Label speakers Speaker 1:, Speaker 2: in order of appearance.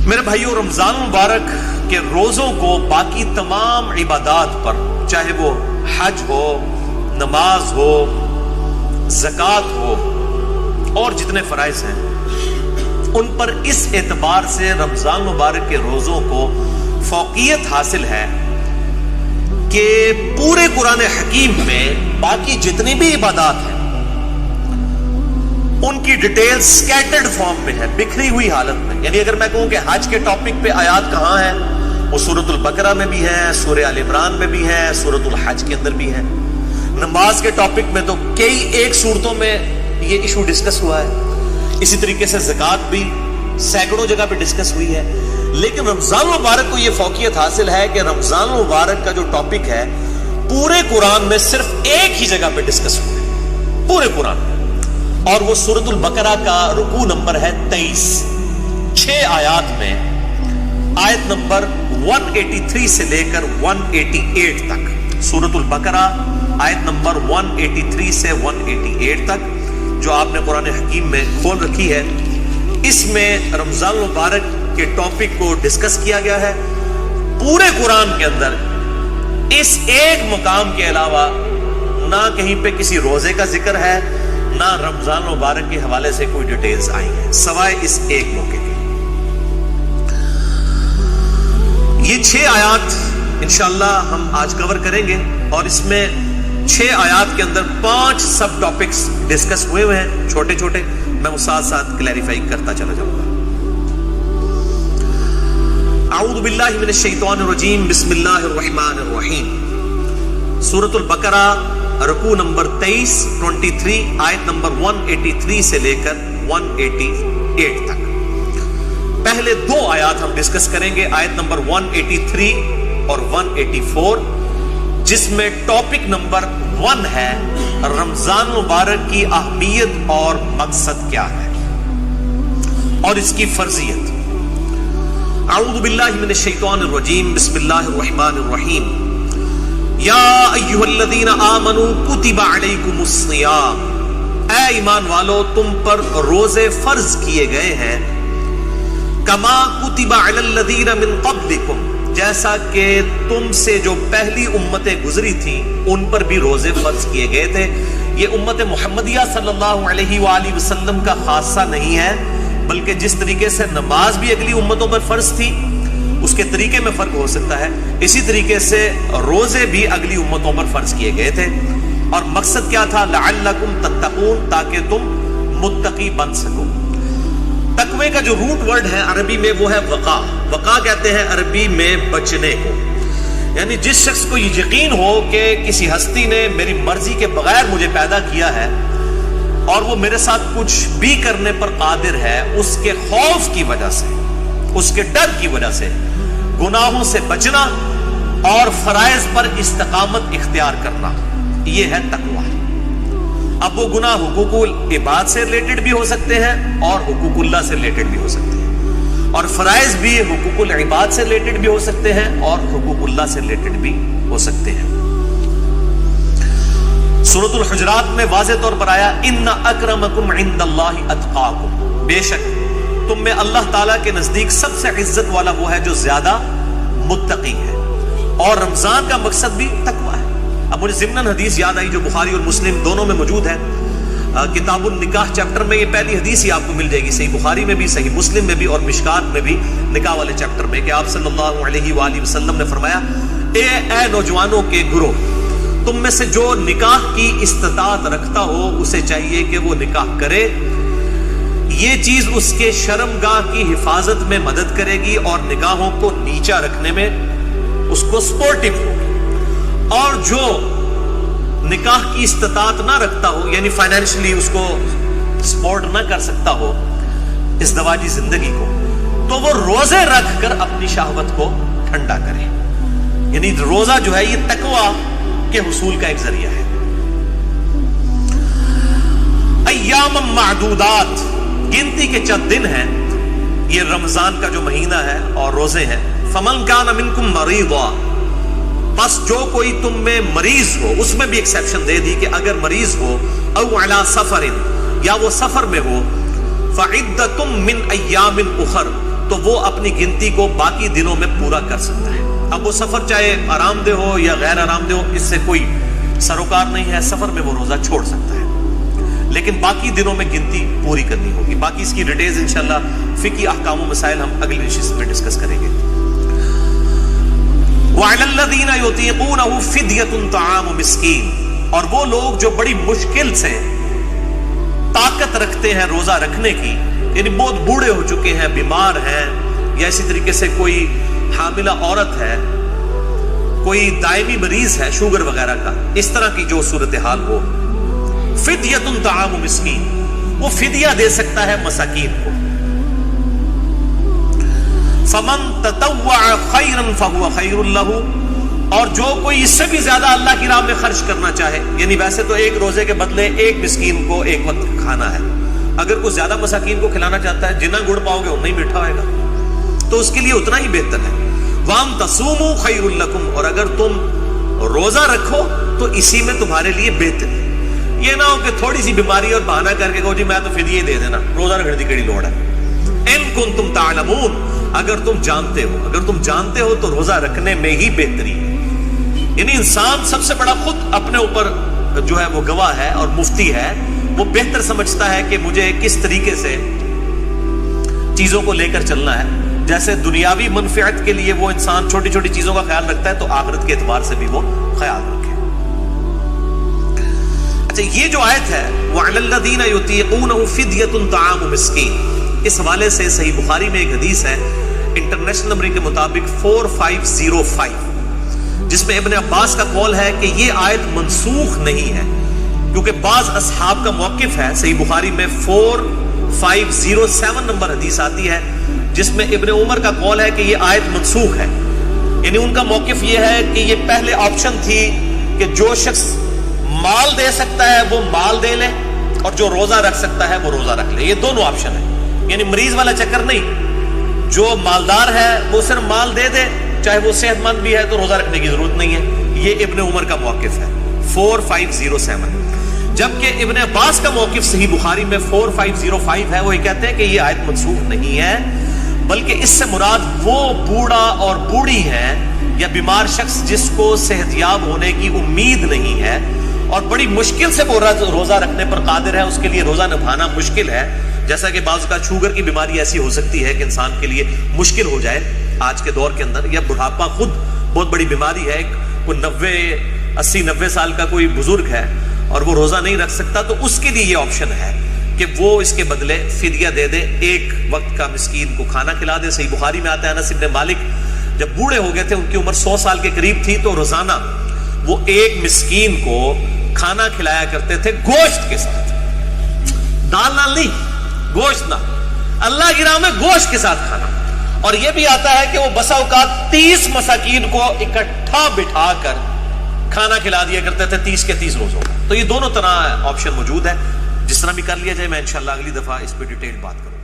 Speaker 1: میرے بھائیوں، رمضان مبارک کے روزوں کو باقی تمام عبادات پر، چاہے وہ حج ہو، نماز ہو، زکوٰۃ ہو اور جتنے فرائض ہیں، ان پر اس اعتبار سے رمضان مبارک کے روزوں کو فوقیت حاصل ہے کہ پورے قرآن حکیم میں باقی جتنی بھی عبادات ہیں ان کی ڈیٹیل سکیٹرڈ فارم میں ہے، بکھری ہوئی حالت میں. یعنی اگر میں کہوں کہ حج کے ٹاپک پہ آیات کہاں ہیں، وہ سورۃ البقرہ میں بھی ہے، سورہ آل عمران میں بھی ہے، سورۃ الحج کے اندر بھی ہے. نماز کے ٹاپک میں تو کئی ایک صورتوں میں یہ ایشو ڈسکس ہوا ہے. اسی طریقے سے زکوٰۃ بھی سینکڑوں جگہ پہ ڈسکس ہوئی ہے. لیکن رمضان مبارک کو یہ فوقیت حاصل ہے کہ رمضان مبارک کا جو ٹاپک ہے پورے قرآن میں صرف ایک ہی جگہ پہ ڈسکس ہوا ہے، پورے قرآن میں، اور وہ سورۃ البقرہ کا رکوع نمبر ہے 23. 6 آیات میں آیت نمبر 183 سے لے کر 188 تک. سورۃ البقرہ آیت نمبر 183 سے 188 تک جو آپ نے قرآن حکیم میں کھول رکھی ہے، اس میں رمضان مبارک کے ٹاپک کو ڈسکس کیا گیا ہے. پورے قرآن کے اندر اس ایک مقام کے علاوہ نہ کہیں پہ کسی روزے کا ذکر ہے، نہ رمضان مبارک کے حوالے سے کوئی ڈیٹیلز آئی ہیں سوائے اس ایک موقع کے. یہ 6 آیات انشاءاللہ ہم آج کور کریں گے، اور اس میں 6 آیات کے اندر 5 سب ٹاپکس ڈسکس ہوئے ہیں چھوٹے چھوٹے. میں وہ ساتھ ساتھ کلیریفائی کرتا چلا جاؤں گا. اعوذ باللہ من الشیطان الرجیم، بسم اللہ الرحمن الرحیم. سورۃ البقرہ رکوع نمبر 23 آیت نمبر 183 سے لے کر 188 تک. پہلے 2 آیات ہم ڈسکس کریں گے، آیت نمبر 183 اور 184، جس میں ٹاپک نمبر 1 ہے رمضان مبارک کی اہمیت اور مقصد کیا ہے اور اس کی فرضیت. اعوذ باللہ من الشیطان الرجیم، بسم اللہ الرحمن الرحیم. یا ایھا الذین آمنوا کتب علیکم الصیام، اے ایمان والو تم پر روزے فرض کیے گئے ہیں. کما کتب علی الذین من قبلکم، جیسا کہ تم سے جو پہلی امتیں گزری تھیں ان پر بھی روزے فرض کیے گئے تھے. یہ امت محمدیہ صلی اللہ علیہ وآلہ وسلم کا خاصہ نہیں ہے، بلکہ جس طریقے سے نماز بھی اگلی امتوں پر فرض تھی اس کے طریقے میں فرق ہو سکتا ہے، اسی طریقے سے روزے بھی اگلی امتوں پر فرض کیے گئے تھے. اور مقصد کیا تھا؟ لعلکم تتقون، تاکہ تم متقی بن سکو. تقوی کا جو روٹ ورڈ ہے عربی میں وہ ہے وقا. وقا کہتے ہیں عربی میں بچنے کو. یعنی جس شخص کو یہ یقین ہو کہ کسی ہستی نے میری مرضی کے بغیر مجھے پیدا کیا ہے اور وہ میرے ساتھ کچھ بھی کرنے پر قادر ہے، اس کے خوف کی وجہ سے، اس کے ڈر کی وجہ سے گناہوں سے بچنا اور فرائض پر استقامت اختیار کرنا، یہ ہے تقوی. اب وہ گناہ حقوق العباد سے ریلیٹڈ بھی ہو سکتے ہیں اور حقوق اللہ سے ریلیٹڈ بھی ہو سکتے ہیں، اور فرائض بھی حقوق العباد سے ریلیٹڈ بھی ہو سکتے ہیں اور حقوق اللہ سے ریلیٹڈ بھی ہو سکتے ہیں. سورۃ الحجرات میں واضح طور پر آیا ان اکرمکم عند اللہ اتقاکم، بے شک تم میں اللہ تعالیٰ کے نزدیک سب سے عزت والا وہ ہے جو زیادہ متقی ہے. اور رمضان کا مقصد بھی تقوی ہے. اب مجھے ضمناً حدیث یاد آئی جو بخاری اور مسلم دونوں میں موجود ہے. کتاب النکاح چیپٹر میں یہ پہلی حدیث ہی آپ کو مل جائے گی، صحیح بخاری میں بھی، صحیح مسلم میں بھی اور مشکات میں بھی، نکاح والے چیپٹر میں، کہ آپ صلی اللہ علیہ وآلہ وسلم نے فرمایا اے نوجوانوں کے گروہ، تم میں سے جو نکاح کی استطاعت رکھتا ہو اسے چاہیے کہ وہ نکاح کرے. یہ چیز اس کے شرمگاہ کی حفاظت میں مدد کرے گی اور نگاہوں کو نیچا رکھنے میں اس کو سپورٹیو ہوگی. اور جو نکاح کی استطاعت نہ رکھتا ہو، یعنی فائنینشلی اس کو سپورٹ نہ کر سکتا ہو ازدواجی زندگی کو، تو وہ روزے رکھ کر اپنی شہوت کو ٹھنڈا کرے. یعنی روزہ جو ہے یہ تقوی کے حصول کا ایک ذریعہ ہے. ایام معدودات، گنتی کے چند دن ہیں، یہ رمضان کا جو مہینہ ہے اور روزے ہیں. فمن کان منکم مریضا، بس جو کوئی تم میں مریض ہو، اس میں بھی ایکسیپشن دے دی کہ اگر مریض ہو، او علی سفر، یا وہ سفر میں ہو، فعدۃ من ایام اخر، تو وہ اپنی گنتی کو باقی دنوں میں پورا کر سکتا ہے. اب وہ سفر چاہے آرام دہ ہو یا غیر آرام دہ ہو، اس سے کوئی سروکار نہیں ہے. سفر میں وہ روزہ چھوڑ سکتا ہے، لیکن باقی دنوں میں گنتی پوری کرنی ہوگی. باقی اس کی ڈیٹیلز انشاءاللہ فقہی احکام و مسائل ہم اگلی نشست میں ڈسکس کریں گے. وَعَلَى الَّذِينَ يُطِيقُونَهُ فِدْيَةٌ طَعَامُ مِسْكِينٍ، اور وہ لوگ جو بڑی مشکل سے طاقت رکھتے ہیں روزہ رکھنے کی، یعنی بہت بوڑھے ہو چکے ہیں، بیمار ہیں، یا اسی طریقے سے کوئی حاملہ عورت ہے، کوئی دائمی مریض ہے شوگر وغیرہ کا، اس طرح کی جو صورتحال ہو، فدیۃ طعام مسکین، وہ فدیہ دے سکتا ہے مساکین کو. فمن تطوع خیرا فهو خیر له، اور جو کوئی اس سے بھی زیادہ اللہ کی راہ میں خرچ کرنا چاہے، یعنی ویسے تو ایک روزے کے بدلے ایک مسکین کو ایک وقت کھانا ہے، اگر کوئی زیادہ مساکین کو کھلانا چاہتا ہے، جتنا گڑ پاؤ گے اتنا ہی میٹھا ہوئے گا، تو اس کے لیے اتنا ہی بہتر ہے. وَأَن تَصُومُوا خَيْرٌ لَكُمْ، اور اگر تم روزہ رکھو تو اسی میں تمہارے لیے بہتر ہے. یہ نہ ہو کہ تھوڑی سی بیماری اور بہانہ کر کے کہو جی میں تو فدیہ دے دینا، روزہ رکھنے کی کیڑی لوڑ ہے. اِن كُنتُمْ تَعْلَمُونَ، اگر تم جانتے ہو تو روزہ رکھنے میں ہی بہتری ہے. یعنی انسان سب سے بڑا خود اپنے اوپر جو ہے وہ گواہ ہے اور مفتی ہے، وہ بہتر سمجھتا ہے کہ مجھے کس طریقے سے چیزوں کو لے کر چلنا ہے. جیسے دنیاوی منفعت کے لیے وہ انسان چھوٹی چھوٹی چیزوں کا خیال رکھتا ہے، تو آخرت کے اعتبار سے بھی وہ خیال رکھے. اچھا، یہ جو آیت ہے وَعَلَى الَّذِينَ يُطِيقُونَهُ فِدْيَةٌ طَعَامُ مِسْكِينٍ، اس حوالے سے صحیح بخاری میں ایک حدیث ہے انٹرنیشنل نمبر کے مطابق 4505، جس میں ابن عباس کا قول ہے کہ یہ آیت منسوخ نہیں ہے، کیونکہ بعض اصحاب کا موقف ہے. صحیح بخاری میں 4507 نمبر حدیث آتی ہے جس میں ابن عمر کا قول ہے کہ یہ آیت منسوخ ہے. یعنی ان کا موقف یہ ہے کہ یہ پہلے آپشن تھی کہ جو شخص مال دے سکتا ہے وہ مال دے لے، اور جو روزہ رکھ سکتا ہے وہ روزہ رکھ لے. یہ دونوں آپشن ہیں، یعنی مریض والا چکر نہیں. جو مالدار ہے وہ صرف مال دے دے، چاہے وہ صحت مند بھی ہے تو روزہ رکھنے کی ضرورت نہیں ہے. یہ ابن عمر کا موقف ہے 4507. جبکہ ابن عباس کا موقف صحیح بخاری میں 4505 ہے، وہ یہ کہتے ہیں کہ یہ آیت منسوخ نہیں ہے، بلکہ اس سے مراد وہ بوڑھا اور بوڑھی ہے یا بیمار شخص جس کو صحت یاب ہونے کی امید نہیں ہے اور بڑی مشکل سے وہ روزہ رکھنے پر قادر ہے، اس کے لیے روزہ نبھانا مشکل ہے. جیسا کہ بعض کا شوگر کی بیماری ایسی ہو سکتی ہے کہ انسان کے لیے مشکل ہو جائے آج کے دور کے اندر، یا بڑھاپا خود بہت بڑی بیماری ہے، کوئی 80-90 سال کا کوئی بزرگ ہے اور وہ روزہ نہیں رکھ سکتا، تو اس کے لیے یہ آپشن ہے کہ وہ اس کے بدلے فدیہ دے دے، ایک وقت کا مسکین کو کھانا کھلا دے. صحیح بخاری میں آتا ہے انس بن مالک جب بوڑھے ہو گئے تھے، ان کی عمر 100 سال کے قریب تھی، تو روزانہ وہ ایک مسکین کو کھانا کھلایا کرتے تھے گوشت کے ساتھ، دال نال نہیں، گوشت نہ، اللہ کی راہ میں گوشت کے ساتھ کھانا. اور یہ بھی آتا ہے کہ وہ بسا اوقات 30 مساکین کو اکٹھا بٹھا کر کھانا کھلا دیا کرتے تھے 30 کے 30 روزوں کا. تو یہ دونوں طرح آپشن موجود ہے، جس طرح بھی کر لیا جائے. میں انشاءاللہ اگلی دفعہ اس پہ ڈیٹیل بات کروں.